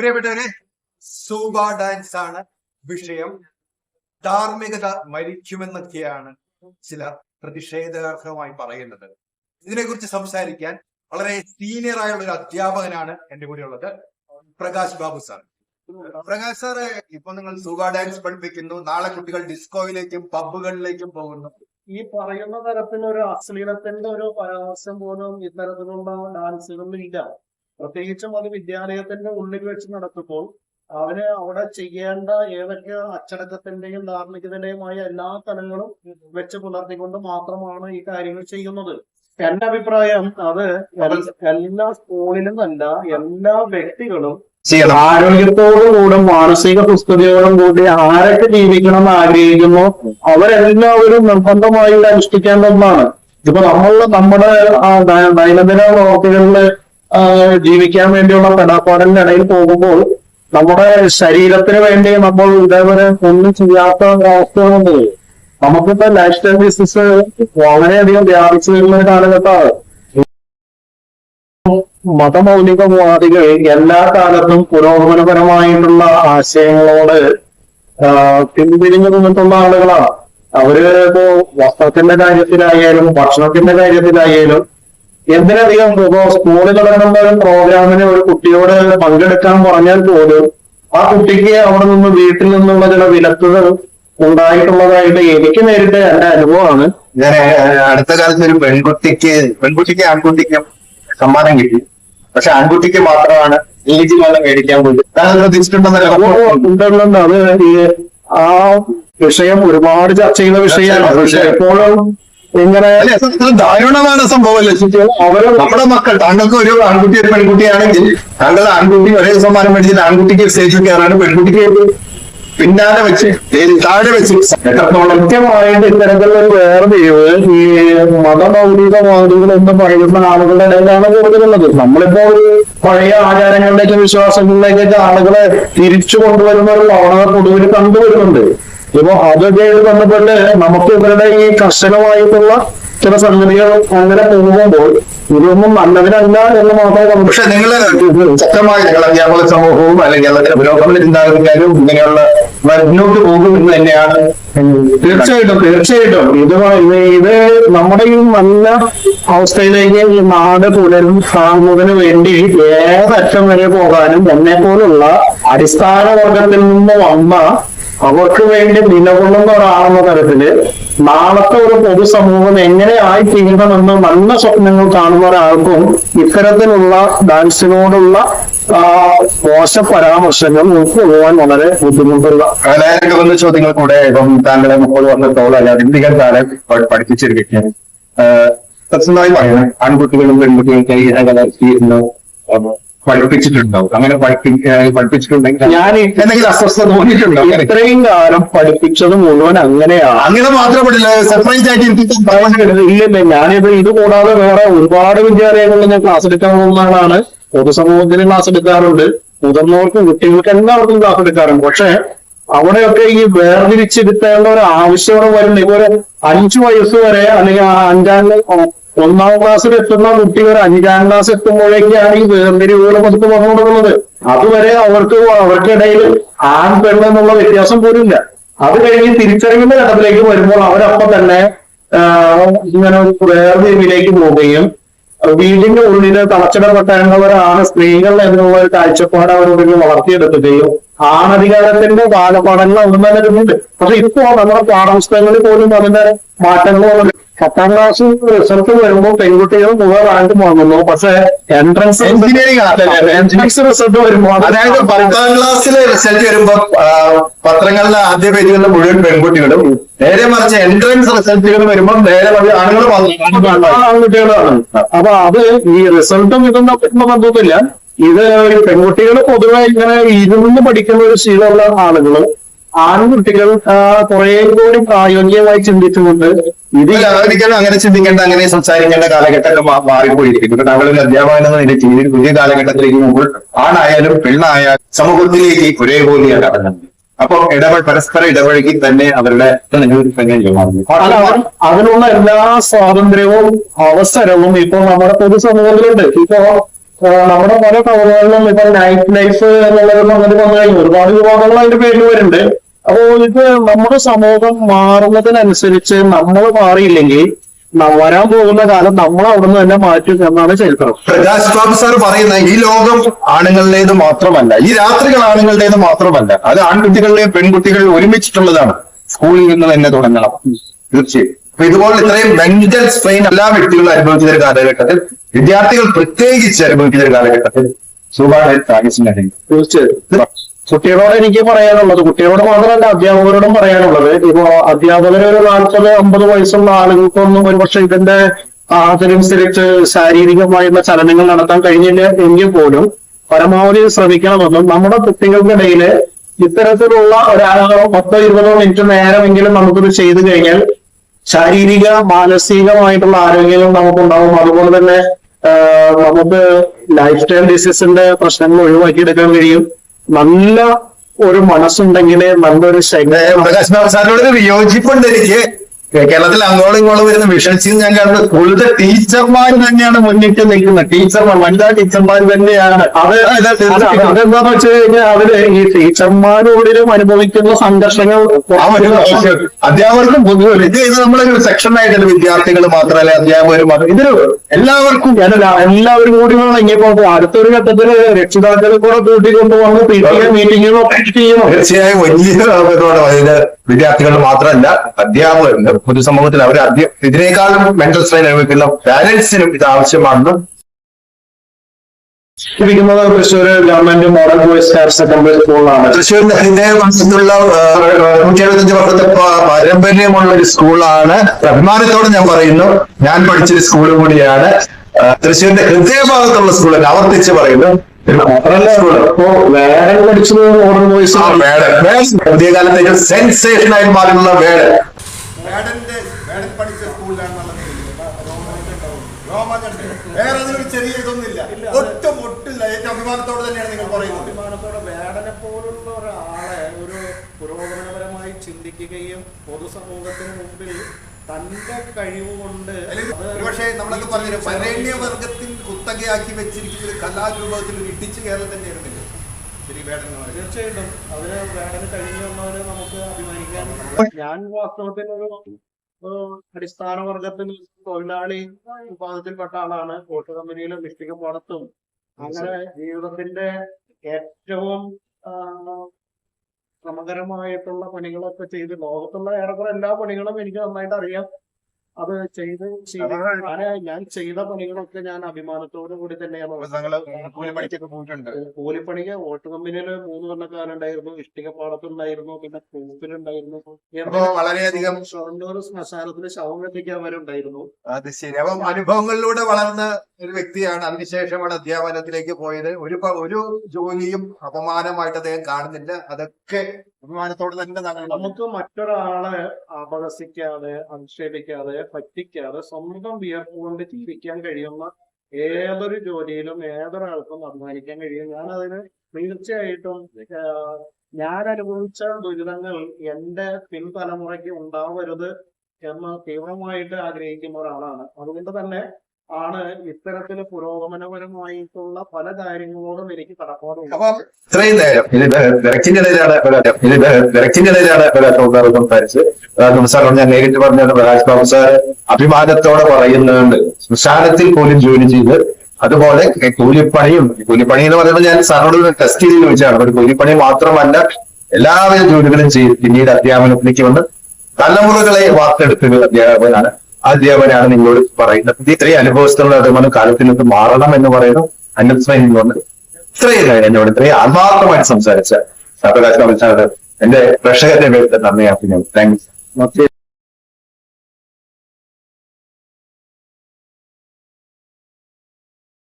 പ്രിയപ്പെട്ടവരെ, Zumba dance ആണ് വിഷയം. ധാർമ്മികത മരിക്കുമെന്നൊക്കെയാണ് ചിലർ പ്രതിഷേധാർഹമായി പറയുന്നത്. ഇതിനെക്കുറിച്ച് സംസാരിക്കാൻ വളരെ സീനിയർ ആയുള്ള ഒരു അധ്യാപകനാണ് എന്റെ കൂടെ ഉള്ളത്, പ്രകാശ് ബാബു സാർ. പ്രകാശ് സാറ്, ഇപ്പൊ നിങ്ങൾ സൂബ ഡാൻസ് പഠിപ്പിക്കുന്നു, നാളെ കുട്ടികൾ ഡിസ്കോയിലേക്കും പബ്ബുകളിലേക്കും പോകുന്നു. ഈ പറയുന്ന തരത്തിലൊരു അശ്ലീലത്തിന്റെ ഒരു പരാമർശം പോലും ഇത്തരത്തിലുള്ള ഡാൻസുകളിൽ ഇല്ല. പ്രത്യേകിച്ചും അത് വിദ്യാലയത്തിന്റെ ഉള്ളിൽ വെച്ച് നടത്തുമ്പോൾ അവന് അവിടെ ചെയ്യേണ്ട ഏതൊക്കെ അച്ചടക്കത്തിന്റെയും ധാർമ്മികതയുമായ എല്ലാ തലങ്ങളും വെച്ച് പുലർത്തിക്കൊണ്ട് മാത്രമാണ് ഈ കാര്യങ്ങൾ ചെയ്യുന്നത്. എന്റെ അഭിപ്രായം അത് എല്ലാ സ്കൂളിലും അല്ല, എല്ലാ വ്യക്തികളും ആരോഗ്യത്തോടും കൂടെ മാനസിക സുസ്ഥിതിയോടും കൂടി ആരൊക്കെ ജീവിക്കണം എന്ന് ആഗ്രഹിക്കുന്നു അവരെല്ലാവരും നിർബന്ധമായി അനുഷ്ഠിക്കേണ്ടതാണ്. ഇപ്പൊ നമ്മുടെ ദൈനംദിന പ്രവർത്തികളില് ജീവിക്കാൻ വേണ്ടിയുള്ള പെടാപ്പാടലിന്റെ ഇടയിൽ പോകുമ്പോൾ നമ്മുടെ ശരീരത്തിന് വേണ്ടി നമ്മൾ ഇതേവരെ ഒന്നും ചെയ്യാത്ത അവസ്ഥയാണുള്ളത്. നമുക്കിപ്പോ ലൈഫ് സ്റ്റൈൽ ഡിസീസ് വളരെയധികം വ്യാപിച്ചു വരുന്ന ഒരു കാലഘട്ടമാണ്. മതമൗലികവാദികൾ എല്ലാ കാലത്തും പുരോഗമനപരമായിട്ടുള്ള ആശയങ്ങളോട് പിന്തിരിഞ്ഞു നിന്നിട്ടുള്ള ആളുകളാണ്. അവര് ഇപ്പോ വസ്ത്രത്തിന്റെ കാര്യത്തിലായാലും ഭക്ഷണത്തിന്റെ കാര്യത്തിലായാലും എന്തിനധികം ഇപ്പോ സ്കൂളിൽ നടക്കുന്ന ഒരു പ്രോഗ്രാമിന് ഒരു കുട്ടിയോട് പങ്കെടുക്കാൻ പറഞ്ഞാൽ പോലും ആ കുട്ടിക്ക് അവിടെ നിന്ന് വീട്ടിൽ നിന്നുള്ള ചില വിലക്കുകൾ ഉണ്ടായിട്ടുള്ളതായിട്ട് എനിക്ക് നേരിട്ട് എന്റെ അനുഭവമാണ്. ഞാൻ അടുത്ത കാലത്ത് ഒരു പെൺകുട്ടിക്ക് ആൺകുട്ടിക്കും സമ്മാനം കിട്ടി. പക്ഷെ ആൺകുട്ടിക്ക് മാത്രമാണ് ഏജ് വെള്ളം മേടിക്കാൻ പോയി. ഉണ്ടുണ്ട്. അത് ആ വിഷയം ഒരുപാട് ചർച്ച ചെയ്യുന്ന വിഷയമാണ്. പക്ഷെ എപ്പോഴും ഇങ്ങനെ ദാരുണമാണ് സംഭവം. നമ്മുടെ മക്കൾ, താങ്കൾക്ക് ഒരു ആൺകുട്ടി ഒരു പെൺകുട്ടിയാണെങ്കിൽ താങ്കൾ ആൺകുട്ടി ഒരേ സമ്മാനം മേടിച്ചിട്ട് ആൺകുട്ടിക്ക് സ്റ്റേജിൽ കയറാനും പെൺകുട്ടിക്ക് പിന്നാലെ വെച്ച് താഴെ വെച്ച് കൃത്യമായിട്ട് ഇത്തരത്തിലൊരു വേർതിരിവ് ഈ മതമൗലികവാദികൾ എന്ന് പറയുന്ന ആളുകളുടെ ഇടയിലാണ് കൂടുതലുള്ളത്. നമ്മളിപ്പോ പഴയ ആചാരങ്ങളിലേക്കും വിശ്വാസങ്ങളിലേക്കൊക്കെ ആളുകളെ തിരിച്ചു കൊണ്ടുവരുന്ന ഒരു പ്രവണത പൊതുവിൽ കണ്ടുവരുന്നുണ്ട്. ഇപ്പൊ അതൊക്കെ ബന്ധപ്പെട്ട് നമുക്ക് ഇവരുടെ ഈ കർശനമായിട്ടുള്ള ചില സംഗതികൾ അങ്ങനെ പോകുമ്പോൾ ഇതൊന്നും നല്ലതിനല്ല എന്ന് മാത്രമേ. പക്ഷെ നിങ്ങൾ ശക്തമായി നിങ്ങൾ അധ്യാപക സമൂഹവും അല്ലെങ്കിൽ അതിന്റെ പുരോഗമന ചിന്താഗതിക്കാരും ഇങ്ങനെയുള്ള മുന്നോട്ട് പോകുമെന്ന് തന്നെയാണ്. തീർച്ചയായിട്ടും ഇത് നമ്മുടെ ഈ നല്ല അവസ്ഥയിലേക്ക് ഈ നാട് പുലരുന്നതിന് വേണ്ടി ഏതറ്റം വരെ പോകാനും എന്നെ പോലുള്ള അടിസ്ഥാന വർഗത്തിൽ നിന്ന് വന്ന അവർക്ക് വേണ്ടി നിലകൊള്ളുന്ന ഒരാളെന്ന തരത്തില് നാളത്തെ ഒരു പൊതുസമൂഹം എങ്ങനെ ആയിത്തീരണമെന്ന് നല്ല സ്വപ്നങ്ങൾ കാണുന്ന ഒരാൾക്കും ഇത്തരത്തിലുള്ള ഡാൻസിനോടുള്ള മോശ പരാമർശങ്ങൾ ഉൾക്കൊള്ളുവാൻ വളരെ ബുദ്ധിമുട്ടുള്ള വന്ന ചോദ്യങ്ങൾ കൂടെ ഇപ്പം താങ്കളെ 30 വർഷത്തോളം അധികം കാലം പഠിപ്പിച്ചൊരു വ്യക്തിയാണ്. സത്യമായി പറയണം, ആൺകുട്ടികളും പെൺകുട്ടികൾക്കായി പഠിപ്പിച്ചിട്ടുണ്ടാവും. അങ്ങനെ പഠിപ്പിച്ചിട്ടുണ്ടെങ്കിൽ ഞാൻ എന്തെങ്കിലും അസ്വസ്ഥത തോന്നിയിട്ടുണ്ടോ? ഇത്രയും കാലം പഠിപ്പിച്ചത് മുഴുവൻ അങ്ങനെയാണ്. അങ്ങനെ മാത്രമല്ല, സർപ്രൈസ് ആയിട്ട് ഇല്ലല്ലേ. ഞാനിത് ഇത് കൂടാതെ വേറെ ഒരുപാട് വിദ്യാലയങ്ങളിൽ ഞാൻ ക്ലാസ് എടുക്കാൻ പോകുന്ന ആളാണ്. പൊതുസമൂഹത്തിന് ക്ലാസ് എടുക്കാറുണ്ട്, മുതിർന്നവർക്കും കുട്ടികൾക്ക് എല്ലാവർക്കും ക്ലാസ് എടുക്കാറുണ്ട്. പക്ഷെ അവിടെയൊക്കെ ഈ വേർതിരിച്ചിരുത്തേണ്ട ഒരു ആവശ്യം വരുന്നത് ഇപ്പൊ ഒരു 5 വയസ്സ് വരെ അല്ലെങ്കിൽ 1ാം ക്ലാസ്സിൽ എത്തുന്ന കുട്ടി ഒരു 5ാം ക്ലാസ് എത്തുമ്പോഴേക്കാണ് ഈ വേർതിരിവുകൾ പതുക്കെ വന്നു കൊടുക്കുന്നത്. അതുവരെ അവർക്കിടയിൽ ആൺ പെണ്ണ് എന്നുള്ള വ്യത്യാസം പോലും ഇല്ല. അത് കഴിഞ്ഞ് തിരിച്ചറിയുന്ന ഘട്ടത്തിലേക്ക് വരുമ്പോൾ അവരപ്പം തന്നെ ഇങ്ങനെ ഒരു വേർതിരിവിലേക്ക് പോവുകയും വീടിന്റെ ഉള്ളില് തളച്ചിടപ്പെട്ടവരാണ് സ്ത്രീകൾ എന്നുള്ള ഒരു കാഴ്ചപ്പാട് അവരുടെ വളർത്തിയെടുക്കുകയും ആണധികാരത്തിന്റെ ബാലപാഠങ്ങൾ ഒന്നും തന്നെ കിട്ടുന്നുണ്ട്. പക്ഷെ ഇപ്പോ നമ്മുടെ പാഠപുസ്തകങ്ങളിൽ പോലും അതിന്റെ മാറ്റങ്ങൾ 10ാം ക്ലാസ് റിസൾട്ട് വരുമ്പോൾ പെൺകുട്ടികൾ 100 റാങ്ക് വാങ്ങുന്നു. പക്ഷെ എൻട്രൻസ് റിസൾട്ട് വരുമ്പോൾ, അതായത് 10ാം ക്ലാസ്സിലെ റിസൾട്ട് വരുമ്പോ പത്രങ്ങളിലെ ആദ്യ പേജുകളിലെ മുഴുവൻ പെൺകുട്ടികളും, നേരെ മറിച്ച് എൻട്രൻസ് റിസൾട്ടുകൾ വരുമ്പോൾ നേരെ മറിച്ച് ആൺകുട്ടികളാണ്. അപ്പൊ അത് ഈ റിസൾട്ടും ഇതൊന്നും പറ്റുന്ന ബന്ധത്തില്ല. ഇത് പെൺകുട്ടികൾ പൊതുവെ ഇങ്ങനെ ഇരുന്ന് പഠിക്കുന്ന ഒരു ശീലമുള്ള ആളുകള്, ആൺകുട്ടികൾ കുറെ കൂടി പ്രായോഗികമായി ചിന്തിച്ചുകൊണ്ട് ഇത് അങ്ങനെ ചിന്തിക്കേണ്ട, അങ്ങനെ സംസാരിക്കേണ്ട കാലഘട്ടം മാറിപ്പോയിരിക്കുന്നു. താങ്കളൊരു അധ്യാപകൻ എന്ന നിലയ്ക്ക് ഈ പുതിയ കാലഘട്ടത്തിലേക്ക് പോകുമ്പോൾ ആണായാലും പെണ്ണായാലും സമൂഹത്തിലേക്ക് ഒരേപോലെയാണ് കടന്നത്. അപ്പൊ പരസ്പരം ഇടപഴകി തന്നെ അവരുടെ അതിനുള്ള എല്ലാ സ്വാതന്ത്ര്യവും അവസരവും ഇപ്പൊ നമ്മുടെ പൊതുസമൂഹത്തിലുണ്ട്. ഇപ്പോ നമ്മുടെ പല ടൗണുകളിലും ഇപ്പൊ നൈറ്റ് ലൈഫ് എന്നുള്ളത് അങ്ങനെ വന്നു കഴിഞ്ഞു ഒരുപാട് വിവാദങ്ങൾ അതിന്റെ പേരിൽ വരുന്നുണ്ട്. അപ്പോ ഇത് നമ്മുടെ സമൂഹം മാറുന്നതിനനുസരിച്ച് നമ്മൾ മാറിയില്ലെങ്കിൽ വരാൻ പോകുന്ന കാലം നമ്മൾ അവിടുന്ന് തന്നെ മാറ്റും എന്നാണ് ചരിത്രം. പ്രകാശ് ബാബു സാർ പറയുന്ന ഈ ലോകം ആണുങ്ങളുടേത് മാത്രമല്ല, ഈ രാത്രികൾ ആണുങ്ങളുടേത് മാത്രമല്ല, അത് ആൺകുട്ടികളുടെയും പെൺകുട്ടികളും ഒരുമിച്ചിട്ടുള്ളതാണ്. സ്കൂളിൽ നിന്ന് തന്നെ തുടങ്ങണം തീർച്ചയായും. അപ്പൊ ഇതുപോലെ ഇത്രയും മെന്റൽ സ്ട്രെയിൻ എല്ലാ വ്യക്തികളും അനുഭവിക്കുന്ന ഒരു കാലഘട്ടത്തിൽ, വിദ്യാർത്ഥികൾ പ്രത്യേകിച്ച് അനുഭവിക്കുന്ന ഒരു കാലഘട്ടത്തിൽ തീർച്ചയായും കുട്ടികളോട് എനിക്ക് പറയാനുള്ളത്, കുട്ടികളോട് മാത്രമല്ല അധ്യാപകരോടും പറയാനുള്ളത്, ഇപ്പോ അധ്യാപകർ ഒരു 40-50 വയസ്സുള്ള ആളുകൾക്കൊന്നും ഒരുപക്ഷെ ഇതിന്റെ അതനുസരിച്ച് ശാരീരികമായുള്ള ചലനങ്ങൾ നടത്താൻ കഴിഞ്ഞില്ല എങ്കിൽ പോലും പരമാവധി ശ്രമിക്കണമെന്നും നമ്മുടെ കുട്ടികൾക്കിടയിൽ ഇത്തരത്തിലുള്ള ഒരു 10-20 മിനിറ്റ് നേരമെങ്കിലും നമുക്കിത് ചെയ്തു കഴിഞ്ഞാൽ ശാരീരിക മാനസികമായിട്ടുള്ള ആരോഗ്യങ്ങൾ നമുക്കുണ്ടാവും. അതുപോലെ തന്നെ നമുക്ക് ലൈഫ് സ്റ്റൈൽ ഡിസീസിന്റെ പ്രശ്നങ്ങൾ ഒഴിവാക്കിയെടുക്കാൻ കഴിയും. നല്ല ഒരു മനസ്സുണ്ടെങ്കിൽ നല്ലൊരു ശരീരം. പ്രകാശ് ബാബു സാറിനോട് വിയോജിപ്പുണ്ട് എനിക്ക്. കേരളത്തിൽ അങ്ങോളം ഇങ്ങോളം വരുന്ന വിഷൻസിൽ ഞാൻ കാണുന്നത് സ്കൂളിലെ ടീച്ചർമാർ തന്നെയാണ് മുന്നിട്ട് നിൽക്കുന്നത്. ടീച്ചർമാർ, വനിതാ ടീച്ചർമാർ തന്നെയാണ്. അതെന്താന്ന് വെച്ച് കഴിഞ്ഞാൽ അവര് ഈ ടീച്ചർമാരോടിലും അനുഭവിക്കുന്ന സംഘർഷങ്ങൾ അധ്യാപകർക്കും പൊതുവെ ഇത് നമ്മളൊരു സെക്ഷനായിട്ടല്ല, വിദ്യാർത്ഥികൾ മാത്രമല്ല അധ്യാപകർ മാത്രം, ഇതിന് എല്ലാവർക്കും എല്ലാവരും കൂടി ഇനിയിപ്പോ അടുത്തൊരു ഘട്ടത്തില് രക്ഷിതാക്കളെ കൂടെ കൂട്ടിക്കൊണ്ടുവന്ന് മീറ്റിങ്ങുകളൊക്കെ ചെയ്യണം. തീർച്ചയായും വലിയ വിദ്യാർത്ഥികൾ മാത്രമല്ല അധ്യാപകരുണ്ട് പൊതുസമൂഹത്തിൽ. അവർ ഇതിനേക്കാളും മെന്റൽ സ്ട്രെയിൻ അനുഭവിക്കുന്ന പാരന്റ്സിനും ഇത് ആവശ്യമാണെന്ന്. Thrissur government model boys higher secondary സ്കൂളാണ്. തൃശ്ശൂരിന്റെ ഹൃദയവംശത്തുള്ള 175 വർഷത്തെ പാരമ്പര്യമുള്ള ഒരു സ്കൂളാണ്. അഭിമാനത്തോടെ ഞാൻ പറയുന്നു, ഞാൻ പഠിച്ചൊരു സ്കൂൾ കൂടിയാണ്. തൃശ്ശൂരിന്റെ ഹൃദയഭാഗത്തുള്ള സ്കൂളാണ്, ആവർത്തിച്ച് പറയുന്നു. വേടൻ പഠിച്ചത് മോഡൽ ബോയ്സ്. പുതിയ കാലത്തേക്ക് സെൻസേഷൻ ആയി മാറിയുള്ള വേടൻ പഠിച്ച സ്കൂളിലാണ് വേറെ അതിനൊരു ചെറിയ ഇതൊന്നുമില്ല, ഒട്ടും ഒട്ടില്ല. ഏറ്റവും അഭിമാനത്തോടെ തന്നെയാണ് നിങ്ങൾ പറയുന്നത്. അഭിമാനത്തോടെ വേടനെ പോലുള്ള ഒരാളെ ഒരു പുരോഗമനപരമായി ചിന്തിക്കുകയും പൊതുസമൂഹത്തിന് മുമ്പിൽ തന്റെ കഴിവ് കൊണ്ട് പക്ഷേ നമ്മളൊക്കെ പറഞ്ഞു വരേണ്യവർഗത്തിൽ കുത്തകയാക്കി വെച്ചിരിക്കുന്ന ഒരു കലാരൂപത്തിൽ ഇടിച്ചു കയറൽ തന്നെയായിരുന്നില്ല ശരി വേടൻ. തീർച്ചയായിട്ടും അതിന് വേടന് കഴിഞ്ഞു വന്നതിന് നമുക്ക് അഭിമാനിക്കാൻ. ഞാൻ വാസ്തവത്തിൽ ഒരു അടിസ്ഥാന വർഗത്തിൽ തൊഴിലാളി വിഭാഗത്തിൽപ്പെട്ട ആളാണ്. ഓട്ടോ കമ്പനിയിലും മിഷ്ടിക പാടത്തും അങ്ങനെ ജീവിതത്തിന്റെ ഏറ്റവും ശ്രമകരമായിട്ടുള്ള പണികളൊക്കെ ചെയ്ത് ലോകത്തുള്ള ഏറെക്കുറെ എല്ലാ പണികളും എനിക്ക് നന്നായിട്ട് അറിയാം. അത് ഞാൻ ചെയ്ത പണികളൊക്കെ ഞാൻ അഭിമാനത്തോടു കൂടി തന്നെയാണ്. കൂലിപ്പണിക്ക് ഓട്ട് കമ്പനിയിൽ 3 കൊല്ലക്കാരുണ്ടായിരുന്നു, ഇഷ്ടിക പാടത്തുണ്ടായിരുന്നു, പിന്നെ കൂപ്പിലുണ്ടായിരുന്നു, വളരെയധികം ശ്മശാനത്തിന് ശവം എത്തിക്കാൻ വരെ ഉണ്ടായിരുന്നു. അത് ശരി. അപ്പം അനുഭവങ്ങളിലൂടെ വളർന്ന ഒരു വ്യക്തിയാണ്. അതിനുശേഷമാണ് അധ്യാപനത്തിലേക്ക് പോയത്. ഒരു ജോലിയും അപമാനമായിട്ട് അദ്ദേഹം കാണുന്നില്ല. അതൊക്കെ അഭിമാനത്തോടെ തന്നെ നമുക്ക് മറ്റൊരാളെ അപഹസിക്കാതെ, അധിക്ഷേപിക്കാതെ, പറ്റിക്കാതെ സ്വന്തം വിയർപ്പ് കൊണ്ട് ജീവിക്കാൻ കഴിയുന്ന ഏതൊരു ജോലിയിലും ഏതൊരാൾക്കും അഭിമാനിക്കാൻ കഴിയും. ഞാൻ അതിന് തീർച്ചയായിട്ടും ഞാൻ അനുഭവിച്ച ദുരിതങ്ങൾ എന്റെ പിൻതലമുറയ്ക്ക് ഉണ്ടാവരുത് എന്ന് തീവ്രമായിട്ട് ആഗ്രഹിക്കുന്ന ഒരാളാണ്. അതുകൊണ്ട് തന്നെ ആണ് ഇത്തരത്തില് പുരോഗമനപരമായിട്ടുള്ള പല കാര്യങ്ങളോടും എനിക്ക് കടപ്പാടുണ്ട്. അപ്പം ഇത്രയും നേരം വിറക്കിന്റെ ഇടയിലാണ് സംസാരിച്ച് സാറോട് ഞാൻ നേരിട്ട് പറഞ്ഞത്. പ്രകാശ് ബാബു സാർ അഭിമാനത്തോടെ പറയുന്നുണ്ട്, ശ്മശാനത്തിൽ പോലും ജോലി ചെയ്ത്, അതുപോലെ കൂലിപ്പണി എന്ന് പറയുമ്പോൾ ഞാൻ സാറിനോട് ടെസ്റ്റ് ചെയ്ത് ചോദിച്ചാണ്. ഒരു കൂലിപ്പണി മാത്രമല്ല എല്ലാവിധ ജോലികളും ചെയ്ത് പിന്നീട് അധ്യാപനത്തിലേക്ക് വന്ന് തലമുറകളെ വാർത്തെടുക്കുന്ന അധ്യാപകനാണ് നിങ്ങളോട് പറയുന്നത്. ഇത്രയും അനുഭവസ്ഥലുള്ള അതുപോലെ കാലത്തിനൊക്കെ മാറണം എന്ന് പറയുന്നു. അന്വേഷണം കൊണ്ട് ഇത്രയും എന്നോട് ഇത്രയും ആത്മാർത്ഥമായിട്ട് സംസാരിച്ച പ്രകാശ് ബാബു സാർ എന്റെ പ്രേക്ഷകരുടെ പേരിൽ നന്ദി അറിയിക്കുന്നു. താങ്ക്സ്.